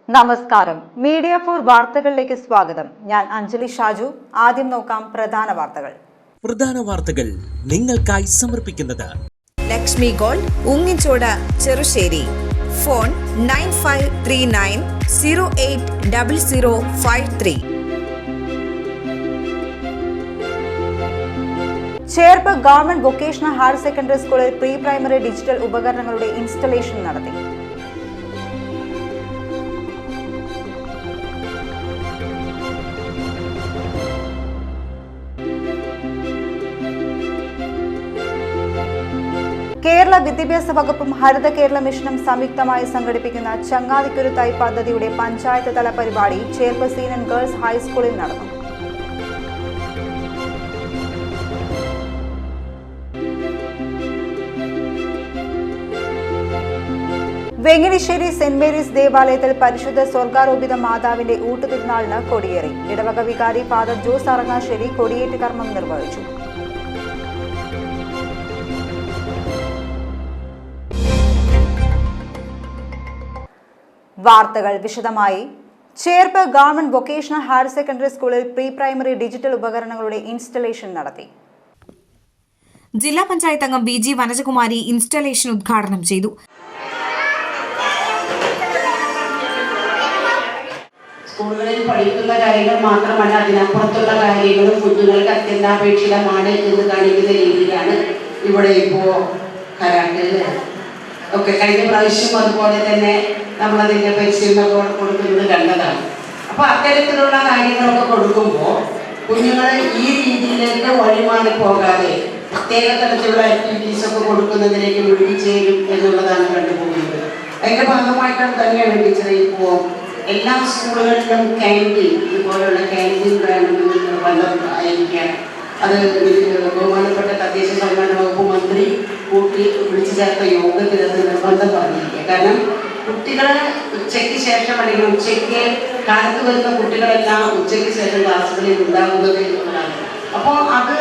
നമസ്കാരം. Media for വാർത്തകളിലേക്ക് സ്വാഗതം. ഞാൻ അഞ്ജലി ഷാജു. ആദ്യം നോക്കാം പ്രധാന വാർത്തകൾ നിങ്ങൾക്കായി സമർപ്പിക്കുന്നത് Lakshmi Gold, Ungichode, Cherussery. Phone 9539080053. Cherpu government vocational higher secondary സ്കൂളിൽ പ്രീ പ്രൈമറി ഡിജിറ്റൽ ഉപകരണങ്ങളുടെ ഇൻസ്റ്റലേഷൻ നടത്തി. കേരള വിദ്യാഭ്യാസ വകുപ്പും ഹരിത കേരള മിഷനും സംയുക്തമായി സംഘടിപ്പിക്കുന്ന ചങ്ങാതിക്കുരുത്തായി പദ്ധതിയുടെ പഞ്ചായത്ത് തല പരിപാടി ചേർപ്പ് സീനിയർ ഗേൾസ് ഹൈസ്കൂളിൽ നടന്നു. വെങ്ങിനിശ്ശേരി സെന്റ് മേരീസ് ദേവാലയത്തിൽ പരിശുദ്ധ സ്വർഗാരോപിത മാതാവിന്റെ ഊട്ടുതിരുനാളിന് കൊടിയേറി. ഇടവക വികാരി ഫാദർ ജോസ് അറങ്ങാശ്ശേരി കൊടിയേറ്റ് കർമ്മം നിർവഹിച്ചു. വാർത്തകൾ വിശദമായി. Cherpu government vocational higher secondary സ്കൂളിൽ പ്രീ പ്രൈമറി ഡിജിറ്റൽ ഉപകരണങ്ങളുടെ ഇൻസ്റ്റലേഷൻ നടത്തി. ജില്ലാ പഞ്ചായത്ത് അംഗം BG വനജകുമാരി ഇൻസ്റ്റലേഷൻ ഉദ്ഘാടനം ചെയ്തു. സ്കൂളുകളിൽ പഠിക്കുന്ന കാര്യങ്ങൾ മാത്രമല്ല, അതിനപ്പുറത്തുള്ള കാര്യങ്ങളും കുഞ്ഞുങ്ങൾക്ക് അത്യന്താപേക്ഷിതമാണ് എന്ന് കാണിക്കുന്ന രീതിയിലാണ് ഇവിടെ ഇപ്പോൾ കരാട്ടെ ഒക്കെ കഴിഞ്ഞ പ്രാവശ്യം അതുപോലെ തന്നെ നമ്മളതിൻ്റെ പരിശീലനമൊക്കെ കൊടുക്കുന്നത് കണ്ടതാണ്. അപ്പോൾ അത്തരത്തിലുള്ള കാര്യങ്ങളൊക്കെ കൊടുക്കുമ്പോൾ കുഞ്ഞുങ്ങൾ ഈ രീതിയിലേക്ക് വഴിമാറി പോകാതെ പ്രത്യേക തരത്തിലുള്ള ആക്ടിവിറ്റീസൊക്കെ കൊടുക്കുന്നതിലേക്ക് മുഴുകിച്ചേരും എന്നുള്ളതാണ് കണ്ടുപോകുന്നത്. അതിൻ്റെ ഭാഗമായിട്ടാണ് തന്നെയാണ് ടീച്ചറെ ഇപ്പോൾ എല്ലാ സ്കൂളുകളിലും ക്യാൻറ്റീൻ, ഇതുപോലുള്ള ക്യാൻറ്റീൻ വേണമെന്ന് നിർബന്ധം ആയിരിക്കുകയാണ്. അത് ബഹുമാനപ്പെട്ട തദ്ദേശ സ്വയംഭരണ വകുപ്പ് മന്ത്രി കൂട്ടി വിളിച്ചു ചേർത്ത യോഗത്തിൽ അത് നിർബന്ധം പറഞ്ഞിരിക്കുക. കാരണം കുട്ടികളെ ഉച്ചയ്ക്ക് ശേഷം അല്ലെങ്കിൽ ഉച്ചയ്ക്ക് കാലത്ത് വരുന്ന കുട്ടികളെല്ലാം ഉച്ചയ്ക്ക് ശേഷം ക്ലാസ്സുകളിൽ ഉണ്ടാകുന്നത് എന്നുള്ളതാണ്. അപ്പോൾ അത്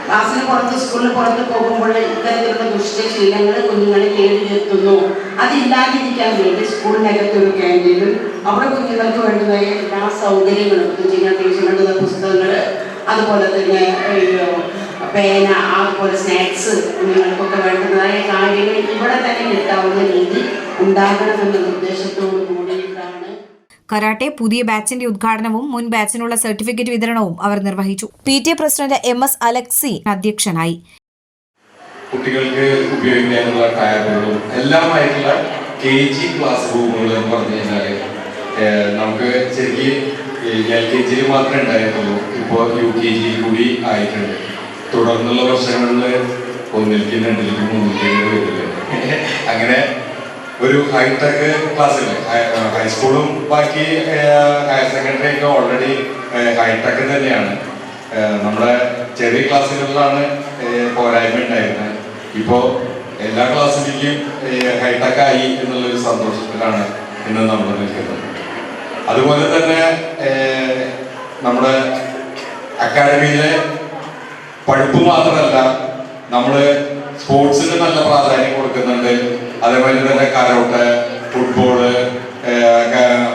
ക്ലാസ്സിന് പുറത്ത് സ്കൂളിന് പുറത്ത് പോകുമ്പോൾ ഇത്തരത്തിലുള്ള ദുഷ്ടശീലങ്ങൾ കുഞ്ഞുങ്ങളെ നേടിയെത്തുന്നു. അതില്ലാതിരിക്കാൻ വേണ്ടി സ്കൂളിനകത്തൊരു ക്യാൻറ്റീനും അവിടെ കുഞ്ഞുങ്ങൾക്ക് വേണ്ടുന്ന എല്ലാ സൗകര്യങ്ങളും കുഞ്ഞുങ്ങൾക്ക് വേണ്ടുന്ന പുസ്തകങ്ങൾ, അതുപോലെ തന്നെ പേന, അതുപോലെ സ്നാക്സ്, കുഞ്ഞുങ്ങൾക്കൊക്കെ വേണ്ടുന്നതായ കാര്യങ്ങൾ ഇവിടെ തന്നെ കിട്ടാവുന്ന രീതി ഉണ്ടാകണമെന്ന നിർദ്ദേശത്തോടു കൂടിയിട്ടാണ്. കരാട്ടെ പുതിയ ബാച്ചിന്റെ ഉദ്ഘാടനവും മുൻ ബാച്ചിനുള്ള സർട്ടിഫിക്കറ്റ് വിതരണവും അവർ നിർവഹിച്ചു. PTA പ്രസിഡന്റ് MS അലക്സി അധ്യക്ഷനായി. കുട്ടികൾക്ക് ഉപയോഗിക്കാനുള്ള ടയറുകളും എല്ലാമായിട്ടുള്ള KG ക്ലാസ് റൂമുകൾ എന്ന് പറഞ്ഞു കഴിഞ്ഞാൽ നമുക്ക് ശരിക്കും LKG മാത്രമേ ഉണ്ടായിരുന്നുള്ളൂ. ഇപ്പോൾ UKG കൂടി ആയിട്ടുണ്ട്. തുടർന്നുള്ള വർഷങ്ങളിൽ 1-ലേക്കും 2-ലേക്കും 3-ലേക്കും വരില്ല. അങ്ങനെ ഒരു ഹൈടെക് ക്ലാസ്സിൽ ഹൈസ്കൂളും ബാക്കി ഹയർ സെക്കൻഡറി ഒക്കെ ഓൾറെഡി ഹൈടെക് തന്നെയാണ്. നമ്മുടെ ചെറിയ ക്ലാസ്സുകളിലാണ് പോരായ്മ ഉണ്ടായിരുന്നത്. ഇപ്പോൾ എല്ലാ ക്ലാസ്സിലേക്കും ഹൈടെക് ആയി എന്നുള്ളൊരു സന്തോഷത്തിലാണ് ഇന്ന് നമ്മൾ നിൽക്കുന്നത്. അതുപോലെ തന്നെ നമ്മുടെ അക്കാഡമിയിലെ പഠിപ്പ് മാത്രമല്ല, നമ്മൾ സ്പോർട്സിന് നല്ല പ്രാധാന്യം കൊടുക്കുന്നുണ്ട്. അതേപോലെ തന്നെ കരോട്ടെ, ഫുട്ബോള്,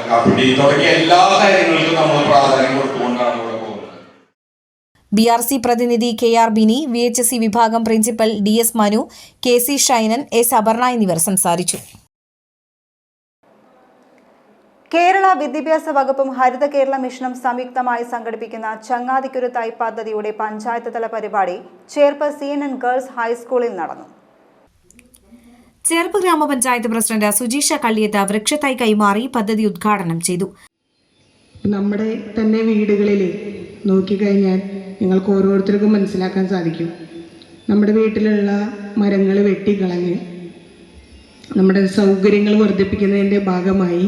കബഡി തുടങ്ങിയ എല്ലാ കാര്യങ്ങൾക്കും നമ്മൾ പ്രാധാന്യം കൊടുത്തുകൊണ്ടാണ് ഇവിടെ പോകുന്നത്. BRC പ്രതിനിധി KR ബിനി, VHSE വിഭാഗം principal DS Manu, KC ഷൈനൻ, S Aparna എന്നിവർ സംസാരിച്ചു. കേരള വിദ്യാഭ്യാസ വകുപ്പും ഹരിത കേരള മിഷനും സംയുക്തമായി സംഘടിപ്പിക്കുന്ന ചങ്ങാതിക്കുരുത്തായി പദ്ധതിയുടെ പഞ്ചായത്ത് തല പരിപാടി ചേർപ്പ് സീനിയർ ഗേൾസ് ഹൈസ്കൂളിൽ നടന്നു. ചേർപ്പ് ഗ്രാമപഞ്ചായത്ത് പ്രസിഡന്റ് സുജീഷ കള്ളിയത്ത് വൃക്ഷത്തൈ കൈമാറി പദ്ധതി ഉദ്ഘാടനം ചെയ്തു. നമ്മുടെ തന്നെ വീടുകളിൽ നോക്കിക്കഴിഞ്ഞാൽ നിങ്ങൾക്ക് ഓരോരുത്തർക്കും മനസ്സിലാക്കാൻ സാധിക്കും. നമ്മുടെ വീട്ടിലുള്ള മരങ്ങൾ വെട്ടിക്കളഞ്ഞ് നമ്മുടെ സൗകര്യങ്ങൾ വർദ്ധിപ്പിക്കുന്നതിൻ്റെ ഭാഗമായി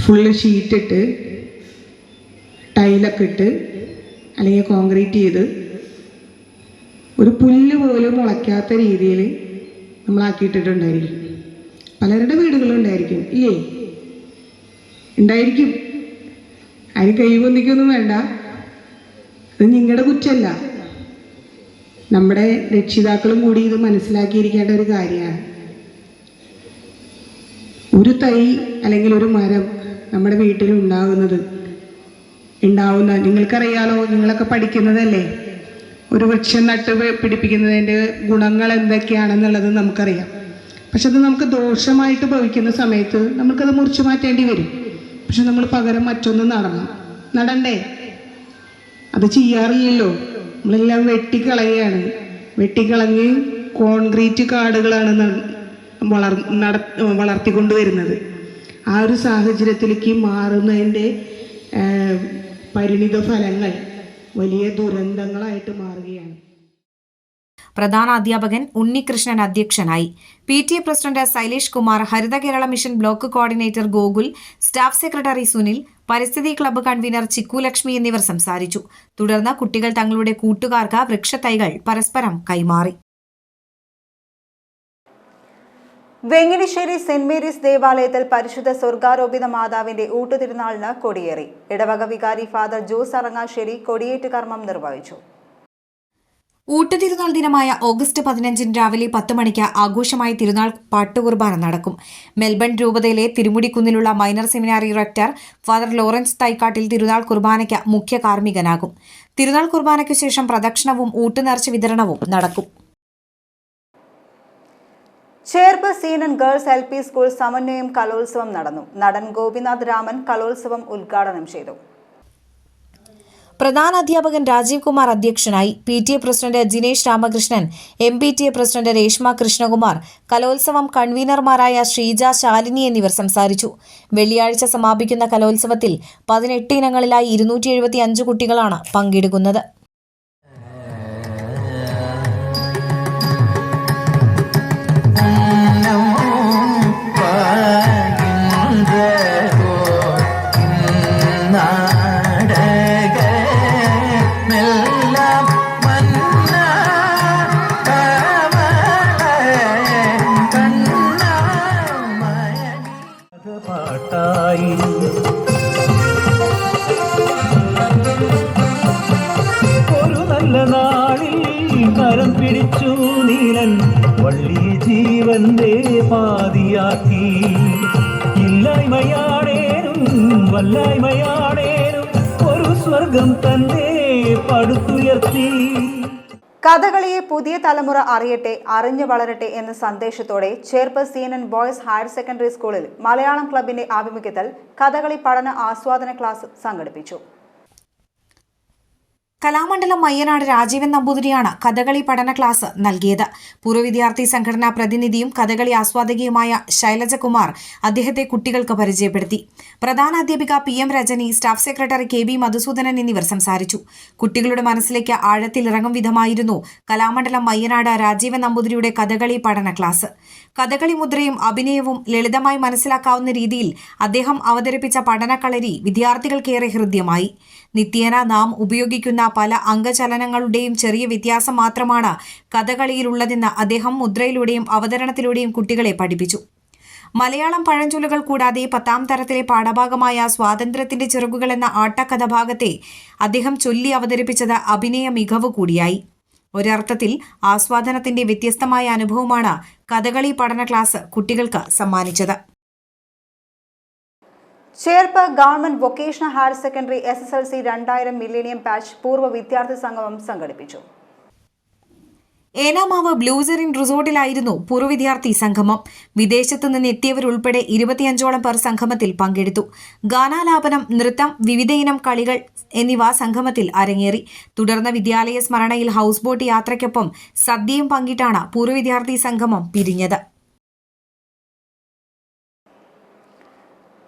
ഫുള്ള് ഷീറ്റിട്ട് ടൈലൊക്കെ ഇട്ട് അല്ലെങ്കിൽ കോൺക്രീറ്റ് ചെയ്ത് ഒരു പുല്ല് പോലും മുളയ്ക്കാത്ത രീതിയിൽ നമ്മളാക്കിയിട്ടിട്ടുണ്ടായിരിക്കും. പലരുടെ വീടുകളുണ്ടായിരിക്കും, ഇല്ലേ? ഉണ്ടായിരിക്കും. അതിന് കൈ പൊന്തിക്കൊന്നും വേണ്ട, അത് നിങ്ങളുടെ കുറ്റമല്ല. നമ്മുടെ രക്ഷിതാക്കളും കൂടി ഇത് മനസ്സിലാക്കിയിരിക്കേണ്ട ഒരു കാര്യമാണ്. ഒരു തൈ അല്ലെങ്കിൽ ഒരു മരം നമ്മുടെ വീട്ടിൽ ഉണ്ടാവുന്ന നിങ്ങൾക്കറിയാലോ, നിങ്ങളൊക്കെ പഠിക്കുന്നതല്ലേ, ഒരു വൃക്ഷം നട്ട് പിടിപ്പിക്കുന്നതിൻ്റെ ഗുണങ്ങൾ എന്തൊക്കെയാണെന്നുള്ളത് നമുക്കറിയാം. പക്ഷെ അത് നമുക്ക് ദോഷമായിട്ട് ഭവിക്കുന്ന സമയത്ത് നമുക്കത് മുറിച്ചു മാറ്റേണ്ടി വരും. പക്ഷെ നമ്മൾ പകരം മറ്റൊന്ന് നടണ്ടേ? അത് ചെയ്യാറില്ലല്ലോ. നമ്മളെല്ലാം വെട്ടിക്കളഞ്ഞ് കോൺക്രീറ്റ് കാടുകളാണ് വളർത്തിക്കൊണ്ടുവരുന്നത്. ആ ഒരു സാഹചര്യത്തിലേക്ക് മാറുന്നതിൻ്റെ പരിണിത ഫലങ്ങൾ വലിയ ദുരന്തങ്ങളായിട്ട് മാറുകയാണ്. പ്രധാന അധ്യാപകൻ ഉണ്ണികൃഷ്ണൻ അധ്യക്ഷനായി. PTA president Shailesh Kumar, Haritha Kerala mission block coordinator Gokul, staff secretary Sunil, പരിസ്ഥിതി ക്ലബ്ബ് കൺവീനർ ചിക്കുലക്ഷ്മി എന്നിവർ സംസാരിച്ചു. തുടർന്ന് കുട്ടികൾ തങ്ങളുടെ കൂട്ടുകാർക്ക് വൃക്ഷത്തൈകൾ പരസ്പരം കൈമാറി. വെങ്ങിനിശ്ശേരി സെന്റ് മേരീസ് ദേവാലയത്തിൽ പരിശുദ്ധ സ്വർഗാരോപിത മാതാവിന്റെ ഊട്ടുതിരുനാളിന് കൊടിയേറി. ഇടവക വികാരി ഫാദർ ജോസ് അറങ്ങാശ്ശേരി കൊടിയേറ്റ് കർമ്മം നിർവഹിച്ചു. ഊട്ടുതിരുനാൾ ദിനമായ ഓഗസ്റ്റ് 15 രാവിലെ 10 മണിക്ക് ആഘോഷമായി തിരുനാൾ പാട്ടുകുർബാന നടക്കും. മെൽബൺ രൂപതയിലെ തിരുമുടിക്കുന്നിലുള്ള minor seminary rector father Lawrence Thaikattil തിരുനാൾ കുർബാനയ്ക്ക് മുഖ്യ കാർമ്മികനാകും. തിരുനാൾ കുർബാനയ്ക്കു ശേഷം പ്രദക്ഷിണവും ഊട്ടുനേർച്ച വിതരണവും നടക്കും. ചേർപ്പ് സീനൻ ഗേൾസ് LP സ്കൂൾ സമന്വയം കലോത്സവം നടന്നു. നടൻ ഗോപിനാഥ് രാമൻ കലോത്സവം ഉദ്ഘാടനം ചെയ്തു. പ്രധാന അധ്യാപകൻ രാജീവ് കുമാർ അധ്യക്ഷനായി. PTA president Jinesh Ramakrishnan, MPTA president Reshma Krishnakumar, കലോത്സവം കൺവീനർമാരായ ശ്രീജ, ശാലിനി എന്നിവർ സംസാരിച്ചു. വെള്ളിയാഴ്ച സമാപിക്കുന്ന കലോത്സവത്തിൽ 18 ഇനങ്ങളിലായി 275 കുട്ടികളാണ് പങ്കെടുക്കുന്നത്. ഒരു നല്ല നാളിൽ കരം പിടിച്ചു നീലൻ വള്ളി ജീവന്റെ പാതിയാക്കി. ഇല്ലായ്മയാണേനും വല്ലായ്മയാണേനും ഒരു സ്വർഗം തന്നെ പടുത്തുയർത്തി. കഥകളിയെ പുതിയ തലമുറ അറിയട്ടെ, അറിഞ്ഞു വളരട്ടെ എന്ന സന്ദേശത്തോടെ ചേർപ്പ് സീനൻ ബോയ്സ് ഹയർ സെക്കൻഡറി സ്കൂളിൽ മലയാളം ക്ലബിന്റെ ആഭിമുഖ്യത്തിൽ കഥകളി പഠന ആസ്വാദന ക്ലാസ് സംഘടിപ്പിച്ചു. കലാമണ്ഡലം മയ്യനാട് രാജീവൻ നമ്പൂതിരിയാണ് കഥകളി പഠന ക്ലാസ് നൽകിയത്. പൂർവ്വ വിദ്യാർത്ഥി സംഘടനാ പ്രതിനിധിയും കഥകളി ആസ്വാദകയുമായ ശൈലജകുമാർ അദ്ദേഹത്തെ കുട്ടികൾക്ക് പരിചയപ്പെടുത്തി. പ്രധാന അധ്യാപിക PM Rajani, staff secretary KB Madhusoodanan എന്നിവർ സംസാരിച്ചു. കുട്ടികളുടെ മനസ്സിലേക്ക് ആഴത്തിലിറങ്ങും വിധമായിരുന്നു കലാമണ്ഡലം മയ്യനാട് രാജീവൻ നമ്പൂതിരിയുടെ കഥകളി പഠന ക്ലാസ്. കഥകളി മുദ്രയും അഭിനയവും ലളിതമായി മനസ്സിലാക്കാവുന്ന രീതിയിൽ അദ്ദേഹം അവതരിപ്പിച്ച പഠനക്കളരി വിദ്യാർത്ഥികൾക്കേറെ ഹൃദ്യമായി. നിത്യേന നാം ഉപയോഗിക്കുന്ന പല അംഗചലനങ്ങളുടെയും ചെറിയ വ്യത്യാസം മാത്രമാണ് കഥകളിയിലുള്ളതെന്ന് അദ്ദേഹം മുദ്രയിലൂടെയും അവതരണത്തിലൂടെയും കുട്ടികളെ പഠിപ്പിച്ചു. മലയാളം പഴഞ്ചൊല്ലുകൾ കൂടാതെ 10ാം തരത്തിലെ പാഠഭാഗമായ സ്വാതന്ത്ര്യത്തിന്റെ ചിറകുകൾ എന്ന ആട്ടക്കഥഭാഗത്തെ അദ്ദേഹം ചൊല്ലി അവതരിപ്പിച്ചത് അഭിനയ മികവ് കൂടിയായി. ഒരർത്ഥത്തിൽ ആസ്വാദനത്തിന്റെ വ്യത്യസ്തമായ അനുഭവമാണ് കഥകളി പഠന ക്ലാസ് കുട്ടികൾക്ക് സമ്മാനിച്ചത്. Cherpu government vocational higher secondary SSLC 2000 millennium batch പൂർവ്വ വിദ്യാർത്ഥി സംഗമം സംഘടിപ്പിച്ചു. ഏനാമാവ് ബ്ലൂസെറിൻ റിസോർട്ടിലായിരുന്നു പൂർവ്വ വിദ്യാർത്ഥി സംഗമം. വിദേശത്തു നിന്ന് എത്തിയവരുൾപ്പെടെ 25ഓളം പേർ സംഗമത്തിൽ പങ്കെടുത്തു. ഗാനാലാപനം, നൃത്തം, വിവിധയിനം കളികൾ എന്നിവ സംഗമത്തിൽ അരങ്ങേറി. തുടർന്ന് വിദ്യാലയ സ്മരണയിൽ ഹൗസ് ബോട്ട് യാത്രയ്ക്കൊപ്പം സദ്യയും പങ്കിട്ടാണ് പൂർവ്വ വിദ്യാർത്ഥി സംഗമം പിരിഞ്ഞത്.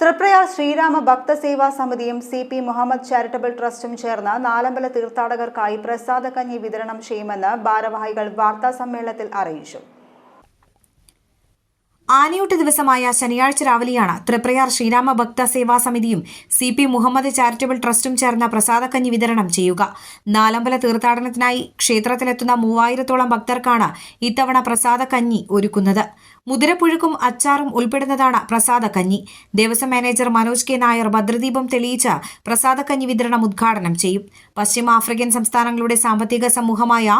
തൃപ്രയാർ ശ്രീരാമ ഭക്തസേവാ സമിതിയും CP മുഹമ്മദ് ചാരിറ്റബിൾ ട്രസ്റ്റും ചേർന്ന് നാലമ്പല തീർത്ഥാടകർക്കായി പ്രസാദകഞ്ഞി വിതരണം ചെയ്യുമെന്ന് ഭാരവാഹികൾ വാർത്താസമ്മേളനത്തിൽ അറിയിച്ചു. ആനയൂട്ട് ദിവസമായ ശനിയാഴ്ച രാവിലെയാണ് തൃപ്രയാർ ശ്രീരാമ ഭക്ത സേവാ സമിതിയും CP മുഹമ്മദ് ചാരിറ്റബിൾ ട്രസ്റ്റും ചേർന്ന പ്രസാദക്കഞ്ഞി വിതരണം ചെയ്യുക. നാലമ്പല തീർത്ഥാടനത്തിനായി ക്ഷേത്രത്തിലെത്തുന്ന 3000ഓളം ഭക്തർക്കാണ് ഇത്തവണ പ്രസാദക്കഞ്ഞി ഒരുക്കുന്നത്. മുതിരപ്പുഴുക്കും അച്ചാറും ഉൾപ്പെടുന്നതാണ് പ്രസാദക്കഞ്ഞി. ദേവസ്വം മാനേജർ മനോജ് K നായർ ഭദ്രദീപം തെളിയിച്ച് പ്രസാദക്കഞ്ഞി വിതരണം ഉദ്ഘാടനം ചെയ്യും. പശ്ചിമ ആഫ്രിക്കൻ സംസ്ഥാനങ്ങളുടെ സാമ്പത്തിക സമൂഹമായ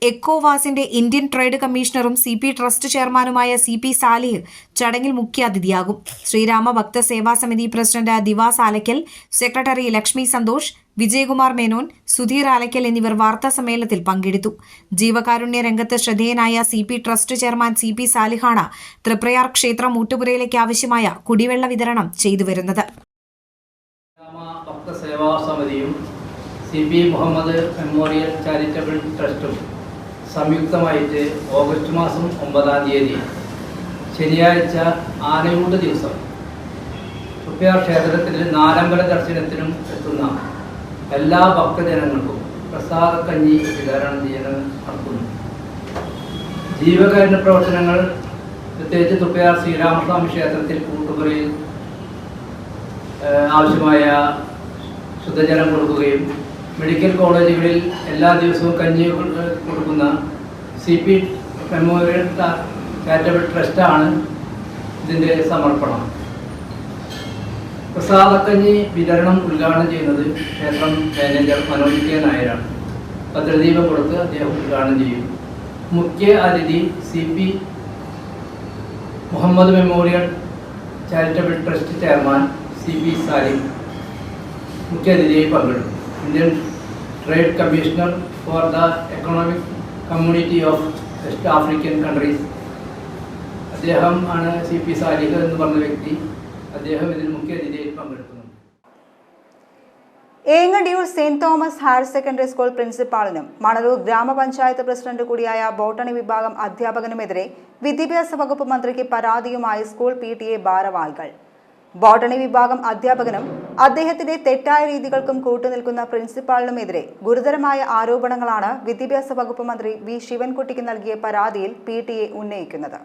എക്കോവാസിന്റെ ഇന്ത്യൻ ട്രേഡ് കമ്മീഷണറും CP ട്രസ്റ്റ് ചെയർമാനുമായ CP സാലിഹ് ചടങ്ങിൽ മുഖ്യാതിഥിയാകും. ശ്രീരാമ ഭക്ത സേവാ സമിതി പ്രസിഡന്റ് ദിവാസ് ആലക്കൽ, സെക്രട്ടറി ലക്ഷ്മി സന്തോഷ്, വിജയകുമാർ മേനോൻ, സുധീർ ആലക്കൽ എന്നിവർ വാർത്താ സമ്മേളനത്തിൽ പങ്കെടുത്തു. ജീവകാരുണ്യ രംഗത്ത് ശ്രദ്ധേയനായ CP ട്രസ്റ്റ് ചെയർമാൻ CP സാലിഹാണ് തൃപ്രയാർ ക്ഷേത്രം ഊട്ടുപുരയിലേക്ക് ആവശ്യമായ കുടിവെള്ള വിതരണം ചെയ്തുവരുന്നത്. സേവാ സമിതിയും CP മുഹമ്മദ് മെമ്മോറിയൽ ചാരിറ്റബിൾ ട്രസ്റ്റും സംയുക്തമായിട്ട് ഓഗസ്റ്റ് മാസം 9-ാം തീയതി ശനിയാഴ്ച ആനയൂട്ട് ദിവസം തൃപ്രയാർ ക്ഷേത്രത്തിൽ നാലമ്പല ദർശനത്തിനും എത്തുന്ന എല്ലാ ഭക്തജനങ്ങൾക്കും പ്രസാദക്കഞ്ഞി വിതരണം ചെയ്യാൻ നടത്തുന്നു. ജീവകാരുണ്യ പ്രവർത്തനങ്ങൾ പ്രത്യേകിച്ച് തൃപ്രയാർ ശ്രീരാമസ്വാമി ക്ഷേത്രത്തിൽ കൂട്ടുപുരയിൽ ആവശ്യമായ ശുദ്ധജലം കൊടുക്കുകയും മെഡിക്കൽ കോളേജുകളിൽ എല്ലാ ദിവസവും കഞ്ഞി കൊടുക്കുന്ന CP മെമ്മോറിയൽ ചാരിറ്റബിൾ ട്രസ്റ്റാണ് ഇതിൻ്റെ സമർപ്പണം. പ്രസാദക്കഞ്ഞി വിതരണം ഉദ്ഘാടനം ചെയ്യുന്നത് ക്ഷേത്രം മാനേജർ മനോജ് K. നായരാണ്. ഭദ്രദീപം കൊടുത്ത് അദ്ദേഹം ഉദ്ഘാടനം ചെയ്യും. മുഖ്യ അതിഥി CP Muhammad memorial charitable trust chairman CP Salih മുഖ്യാതിഥിയായി പങ്കെടുക്കും. Indian trade commissioner for the economic community of West African countries അദ്ദേഹം ആണ് CP സാലിഹ് എന്ന് പറഞ്ഞ വ്യക്തി. അദ്ദേഹം ഇതിൽ മുഖ്യാതിഥിയായി പങ്കെടുക്കുന്നു. Engandiyoor saint Thomas higher secondary school പ്രിൻസിപ്പാളിനും മണലൂർ ഗ്രാമപഞ്ചായത്ത് പ്രസിഡന്റ് കൂടിയായ ബോട്ടണി വിഭാഗം അധ്യാപകനുമെതിരെ വിദ്യാഭ്യാസ വകുപ്പ് മന്ത്രിക്ക് പരാതിയുമായി സ്കൂൾ PTA ഭാരവാഹികൾ. ബോട്ടണി വിഭാഗം അധ്യാപകനും അദ്ദേഹത്തിന്റെ തെറ്റായ രീതികൾക്കും കൂട്ടുനിൽക്കുന്ന പ്രിൻസിപ്പാളിനുമെതിരെ ഗുരുതരമായ ആരോപണങ്ങളാണ് വിദ്യാഭ്യാസ വകുപ്പ് മന്ത്രി V. ശിവൻകുട്ടിക്ക് നൽകിയ പരാതിയിൽ PTA ഉന്നയിക്കുന്നത്.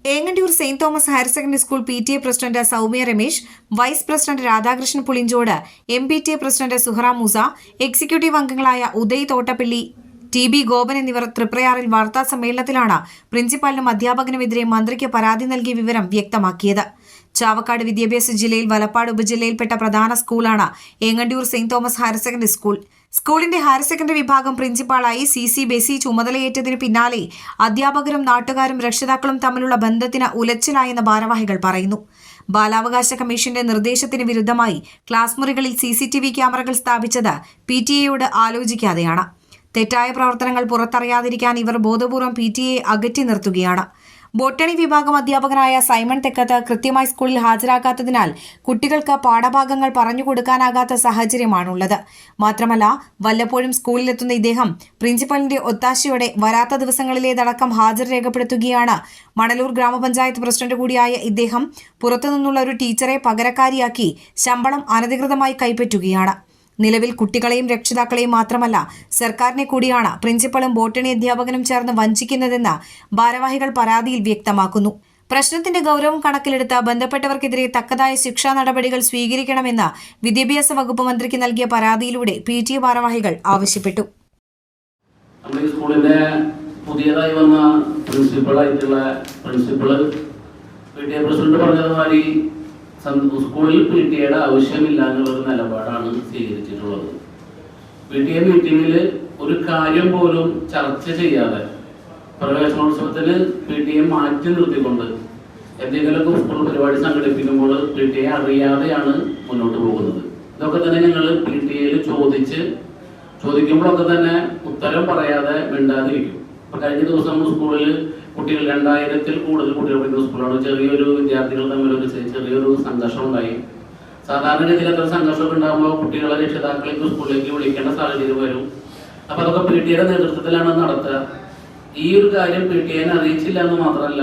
Engandiyur saint Thomas higher secondary school PTA president Soumya Ramesh, vice president Radhakrishnan Pulinchod, MPTA president Suhara Moosa, executive അംഗങ്ങളായ ഉദയ് തോട്ടപ്പള്ളി, TB ഗോപൻ എന്നിവർ തൃപ്രയാറിൽ വാർത്താ സമ്മേളനത്തിലാണ് പ്രിൻസിപ്പാലിനും അധ്യാപകനുമെതിരെ മന്ത്രിക്ക് പരാതി നൽകിയ വിവരം വ്യക്തമാക്കിയത്. ചാവക്കാട് വിദ്യാഭ്യാസ ജില്ലയിൽ വലപ്പാട് ഉപജില്ലയിൽപ്പെട്ട പ്രധാന സ്കൂളാണ് Engandiyur saint Thomas higher secondary school. സ്കൂളിന്റെ ഹയർ സെക്കൻഡറി വിഭാഗം പ്രിൻസിപ്പാളായി CC ബെസി ചുമതലയേറ്റതിനു പിന്നാലെ അധ്യാപകരും നാട്ടുകാരും രക്ഷിതാക്കളും തമ്മിലുള്ള ബന്ധത്തിന് ഉലച്ചിലായെന്ന് ഭാരവാഹികൾ പറയുന്നു. ബാലാവകാശ കമ്മീഷന്റെ നിർദ്ദേശത്തിന് വിരുദ്ധമായി ക്ലാസ് മുറികളിൽ CCTV ക്യാമറകൾ സ്ഥാപിച്ചത് PTAയോട് ആലോചിക്കാതെയാണ്. തെറ്റായ പ്രവർത്തനങ്ങൾ പുറത്തറിയാതിരിക്കാൻ ഇവർ ബോധപൂർവം PTA അകറ്റി നിർത്തുകയാണ്. ബോട്ടണി വിഭാഗം അധ്യാപകനായ സൈമൺ തെക്കത്ത് കൃത്യമായി സ്കൂളിൽ ഹാജരാക്കാത്തതിനാൽ കുട്ടികൾക്ക് പാഠഭാഗങ്ങൾ പറഞ്ഞുകൊടുക്കാനാകാത്ത സാഹചര്യമാണുള്ളത്. മാത്രമല്ല, വല്ലപ്പോഴും സ്കൂളിലെത്തുന്ന ഇദ്ദേഹം പ്രിൻസിപ്പലിന്റെ ഒത്താശയോടെ വരാത്ത ദിവസങ്ങളിലേതടക്കം ഹാജർ രേഖപ്പെടുത്തുകയാണ്. മണലൂർ ഗ്രാമപഞ്ചായത്ത് പ്രസിഡന്റ് കൂടിയായ ഇദ്ദേഹം പുറത്തുനിന്നുള്ള ഒരു ടീച്ചറെ പകരക്കാരിയാക്കി ശമ്പളം അനധികൃതമായി കൈപ്പറ്റുകയാണ്. നിലവിൽ കുട്ടികളെയും രക്ഷിതാക്കളെയും മാത്രമല്ല സർക്കാരിനെ കൂടിയാണ് പ്രിൻസിപ്പളും ബോട്ടണി അധ്യാപകനും ചേർന്ന് വഞ്ചിക്കുന്നതെന്ന് ഭാരവാഹികൾ പരാതിയിൽ വ്യക്തമാക്കുന്നു. പ്രശ്നത്തിന്റെ ഗൗരവം കണക്കിലെടുത്ത് ബന്ധപ്പെട്ടവർക്കെതിരെ തക്കതായ ശിക്ഷാ നടപടികൾ സ്വീകരിക്കണമെന്ന് വിദ്യാഭ്യാസ വകുപ്പ് മന്ത്രിക്ക് നൽകിയ പരാതിയിലൂടെ PTA ഭാരവാഹികൾ ആവശ്യപ്പെട്ടു. നമ്മുടെ സ്കൂളിന്റെ പുതിയതായി വന്ന പ്രിൻസിപ്പളായിട്ടുള്ള PTA പ്രസിഡന്റ് പറഞ്ഞതുമാതിരി സ്കൂളിൽ PTAയുടെ ആവശ്യമില്ല എന്നുള്ളൊരു നിലപാടാണ് സ്വീകരിച്ചിട്ടുള്ളത്. PTA മീറ്റിംഗിൽ ഒരു കാര്യം പോലും ചർച്ച ചെയ്യാതെ പ്രവേശനോത്സവത്തിന് PTA മാറ്റി നിർത്തിക്കൊണ്ട് എന്തെങ്കിലുമൊക്കെ സ്കൂൾ പരിപാടി സംഘടിപ്പിക്കുമ്പോൾ PTA അറിയാതെയാണ് മുന്നോട്ട് പോകുന്നത്. ഇതൊക്കെ തന്നെ ഞങ്ങൾ PTAയിൽ ചോദിക്കുമ്പോഴൊക്കെ തന്നെ ഉത്തരം പറയാതെ മിണ്ടാതിരിക്കും. ഇപ്പൊ കഴിഞ്ഞ ദിവസം സ്കൂളിൽ കുട്ടികൾ 2000-ൽ കൂടുതൽ കുട്ടികൾ പഠിക്കുന്ന സ്കൂളാണ്. ചെറിയൊരു വിദ്യാർത്ഥികൾ തമ്മിലൊരു ചെറിയൊരു സംഘർഷം ഉണ്ടായി. സാധാരണഗതിയിൽ അത്ര സംഘർഷമൊക്കെ ഉണ്ടാകുമ്പോൾ കുട്ടികളെ രക്ഷിതാക്കളേക്ക് സ്കൂളിലേക്ക് വിളിക്കേണ്ട സാഹചര്യം വരും. അപ്പൊ അതൊക്കെ PTAയുടെ നേതൃത്വത്തിലാണ് നടത്തുക. ഈ ഒരു കാര്യം PTAനെ അറിയിച്ചില്ല എന്ന് മാത്രമല്ല,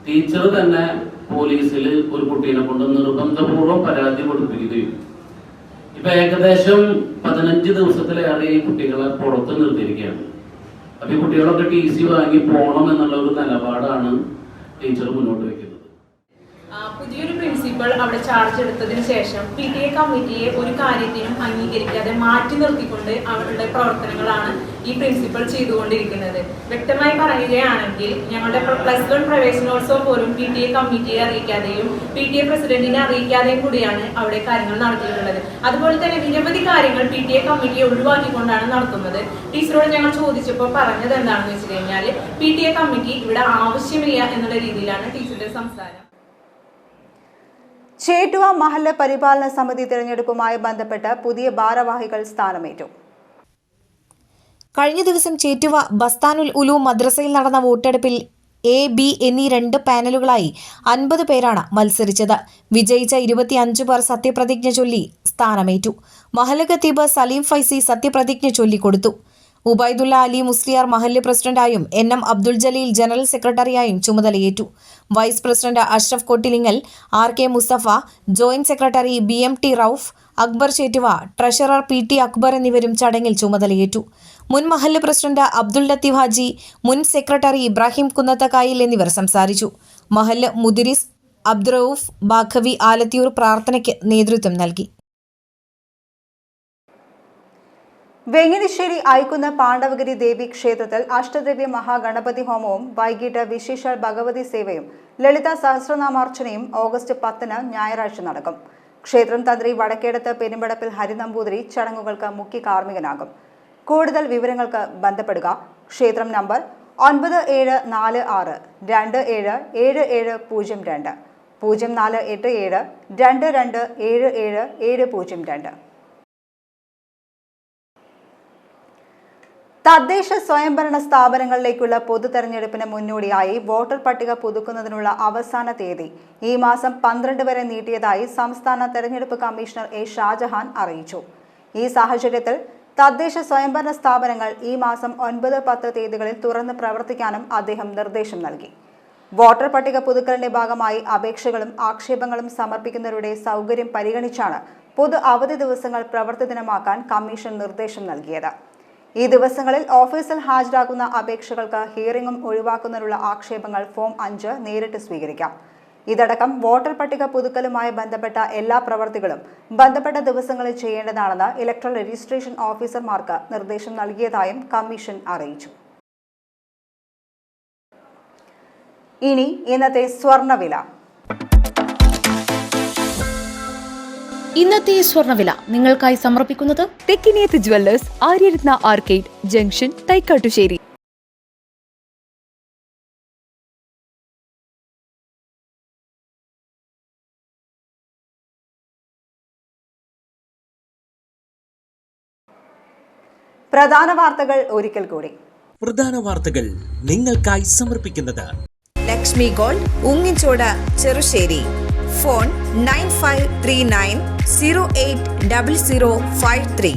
ടീച്ചർ തന്നെ പോലീസിൽ ഒരു കുട്ടീനെ കൊണ്ട് നിർബന്ധപൂർവ്വം പരാതി കൊടുപ്പിക്കുകയും ഇപ്പൊ ഏകദേശം 15 ദിവസത്തിലേറെ ഈ കുട്ടികളെ പുറത്ത് നിർത്തിയിരിക്കുകയാണ്. അപ്പൊ ഈ കുട്ടികളൊക്കെ TC വാങ്ങി പോകണം എന്നുള്ള ഒരു നിലപാടാണ് ടീച്ചർ മുന്നോട്ട് വെക്കുന്നത്. പുതിയൊരു പ്രിൻസിപ്പൽ അവിടെ ചാർജ് എടുത്തതിന് ശേഷം PTA കമ്മിറ്റിയെ ഒരു കാര്യത്തിനും അംഗീകരിക്കാതെ മാറ്റി നിർത്തിക്കൊണ്ട് അവരുടെ പ്രവർത്തനങ്ങളാണ് ഈ പ്രിൻസിപ്പൽ ചെയ്തുകൊണ്ടിരിക്കുന്നത്. വ്യക്തമായി പറയുകയാണെങ്കിൽ ഞങ്ങളുടെ +1 പ്രവേശനോത്സവം പോലും PTA കമ്മിറ്റിയെ അറിയിക്കാതെയും PTA പ്രസിഡന്റിനെ അറിയിക്കാതെയും കൂടിയാണ് അവിടെ കാര്യങ്ങൾ നടത്തിയിട്ടുള്ളത്. അതുപോലെ തന്നെ നിരവധി കാര്യങ്ങൾ PTA കമ്മിറ്റിയെ ഒഴിവാക്കിക്കൊണ്ടാണ് നടത്തുന്നത്. ടീച്ചറോട് ഞങ്ങൾ ചോദിച്ചപ്പോൾ പറഞ്ഞത് എന്താണെന്ന് വെച്ച് കഴിഞ്ഞാൽ PTA കമ്മിറ്റി ഇവിടെ ആവശ്യമില്ല എന്നുള്ള രീതിയിലാണ് ടീച്ചറുടെ സംസാരം. ചേറ്റുവ മഹല്ല് പരിപാലന സമിതി തിരഞ്ഞെടുപ്പുമായി ബന്ധപ്പെട്ട് പുതിയ ഭാരവാഹികൾ സ്ഥാനമേറ്റു. കഴിഞ്ഞ ദിവസം ചേറ്റുവ ബസ്താനുൽ ഉലൂം മദ്രസയിൽ നടന്ന വോട്ടെടുപ്പിൽ A, B എന്നീ 2 പാനലുകളായി 50 പേരാണ് മത്സരിച്ചത്. വിജയിച്ച 25 പേർ സത്യപ്രതിജ്ഞ ചൊല്ലി സ്ഥാനമേറ്റു. മഹല്ല് ഖത്തീബ് സലീം ഫൈസി സത്യപ്രതിജ്ഞ ചൊല്ലിക്കൊടുത്തു. ഉബൈദുള്ള അലി മുസ്ലിയാർ മഹല്ല് പ്രസിഡന്റായും NM അബ്ദുൽ ജലീൽ ജനറൽ സെക്രട്ടറിയായും ചുമതലയേറ്റു. Vice president Ashraf Kottilingal, RK Musthafa, joint secretary BMT Rauf, Akbar Chettuva, treasurer PT Akbar എന്നിവരും ചടങ്ങിൽ ചുമതലയേറ്റു. മുൻ മഹല്ല് പ്രസിഡന്റ് അബ്ദുൽ ലത്തീഫ് ഹാജി, മുൻ സെക്രട്ടറി ഇബ്രാഹിം കുന്നത്തക്കായിൽ എന്നിവർ സംസാരിച്ചു. മഹല്ല് മുദിരിസ് അബ്ദുറൌഫ് ബാഖവി ആലത്തിയൂർ പ്രാർത്ഥനയ്ക്ക് നേതൃത്വം നൽകി. വെങ്ങിനിശ്ശേരി ഐക്കുന്ന് പാണ്ഡവഗിരി ദേവി ക്ഷേത്രത്തിൽ അഷ്ടദ്രവ്യ മഹാഗണപതി ഹോമവും വൈകിട്ട് വിശേഷാൽ ഭഗവതി സേവയും ലളിത സഹസ്രനാമാർച്ചനയും ഓഗസ്റ്റ് 10 ഞായറാഴ്ച നടക്കും. ക്ഷേത്രം തന്ത്രി വടക്കേടത്ത് പെരുമ്പടപ്പിൽ ഹരിനമ്പൂതിരി ചടങ്ങുകൾക്ക് മുഖ്യ കാർമ്മികനാകും. കൂടുതൽ വിവരങ്ങൾക്ക് ബന്ധപ്പെടുക. ക്ഷേത്രം നമ്പർ 9746 277702 0487 227702. തദ്ദേശ സ്വയംഭരണ സ്ഥാപനങ്ങളിലേക്കുള്ള പൊതു തെരഞ്ഞെടുപ്പിന് മുന്നോടിയായി വോട്ടർ പട്ടിക പുതുക്കുന്നതിനുള്ള അവസാന തീയതി ഈ മാസം 12 വരെ നീട്ടിയതായി സംസ്ഥാന തെരഞ്ഞെടുപ്പ് കമ്മീഷണർ A. ഷാജഹാൻ അറിയിച്ചു. ഈ സാഹചര്യത്തിൽ തദ്ദേശ സ്വയംഭരണ സ്ഥാപനങ്ങൾ ഈ മാസം 9, 10 തീയതികളിൽ തുറന്ന് പ്രവർത്തിക്കാനും അദ്ദേഹം നിർദ്ദേശം നൽകി. വോട്ടർ പട്ടിക പുതുക്കലിന്റെ ഭാഗമായി അപേക്ഷകളും ആക്ഷേപങ്ങളും സമർപ്പിക്കുന്നവരുടെ സൗകര്യം പരിഗണിച്ചാണ് പൊതു അവധി ദിവസങ്ങൾ പ്രവൃത്തി ദിനമാക്കാൻ കമ്മീഷൻ നിർദ്ദേശം നൽകിയത്. ഈ ദിവസങ്ങളിൽ ഓഫീസിൽ ഹാജരാകുന്ന അപേക്ഷകൾക്ക് ഹിയറിംഗും ഒഴിവാക്കുന്നതിനുള്ള ആക്ഷേപങ്ങൾ ഫോം 5 നേരിട്ട് സ്വീകരിക്കാം. ഇതടക്കം വോട്ടർ പട്ടിക പുതുക്കലുമായി ബന്ധപ്പെട്ട എല്ലാ പ്രവൃത്തികളും ബന്ധപ്പെട്ട ദിവസങ്ങളിൽ ചെയ്യേണ്ടതാണെന്ന് ഇലക്ട്രൽ രജിസ്ട്രേഷൻ ഓഫീസർമാർക്ക് നിർദ്ദേശം നൽകിയതായും കമ്മീഷൻ അറിയിച്ചു. ഇനി ഇന്നത്തെ സ്വർണ്ണവില. ഇന്നത്തെ സ്വർണ്ണവില നിങ്ങൾക്കായി സമർപ്പിക്കുന്നത് Thekkiniyath jewellers, Aryaratna arcade junction, Thaikkattussery. പ്രധാന വാർത്തകൾ ഒരിക്കൽ കൂടി. പ്രധാന വാർത്തകൾ നിങ്ങൾക്കായി സമർപ്പിക്കുന്നത് Lakshmi Gold, Ungichode, Cherussery. Phone 9539080053.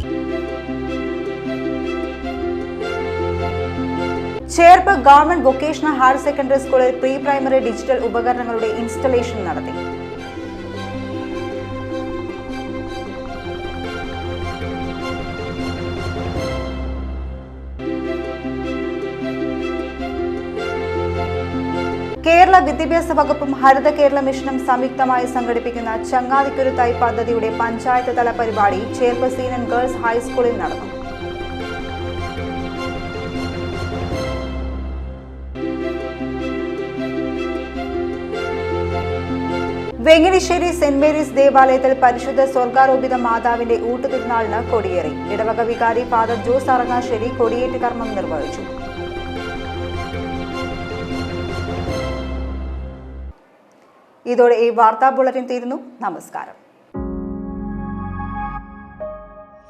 Cherpu government vocational higher secondary സ്കൂളിൽ പ്രീ പ്രൈമറി ഡിജിറ്റൽ ഉപകരണങ്ങളുടെ ഇൻസ്റ്റലേഷൻ നടത്തി. കേരള വിദ്യാഭ്യാസ വകുപ്പും ഹരിത കേരള മിഷനും സംയുക്തമായി സംഘടിപ്പിക്കുന്ന ചങ്ങാതിക്കൊരു തൈ പദ്ധതിയുടെ പഞ്ചായത്ത് തല പരിപാടി ചേർപ്പ് സീനിയർ ഗേൾസ് ഹൈസ്കൂളിൽ നടന്നു. വെങ്ങിനിശ്ശേരി സെന്റ് മേരീസ് ദേവാലയത്തിൽ പരിശുദ്ധ സ്വർഗാരോപിത മാതാവിന്റെ ഊട്ടുതിരുനാളിന് കൊടിയേറി. ഇടവക വികാരി ഫാദർ ജോസ് അറങ്ങാശ്ശേരി കൊടിയേറ്റ് കർമ്മം നിർവഹിച്ചു. ഇതോടെ ഈ വാർത്താ ബുള്ളറ്റിൻ തീരുന്നു. നമസ്കാരം.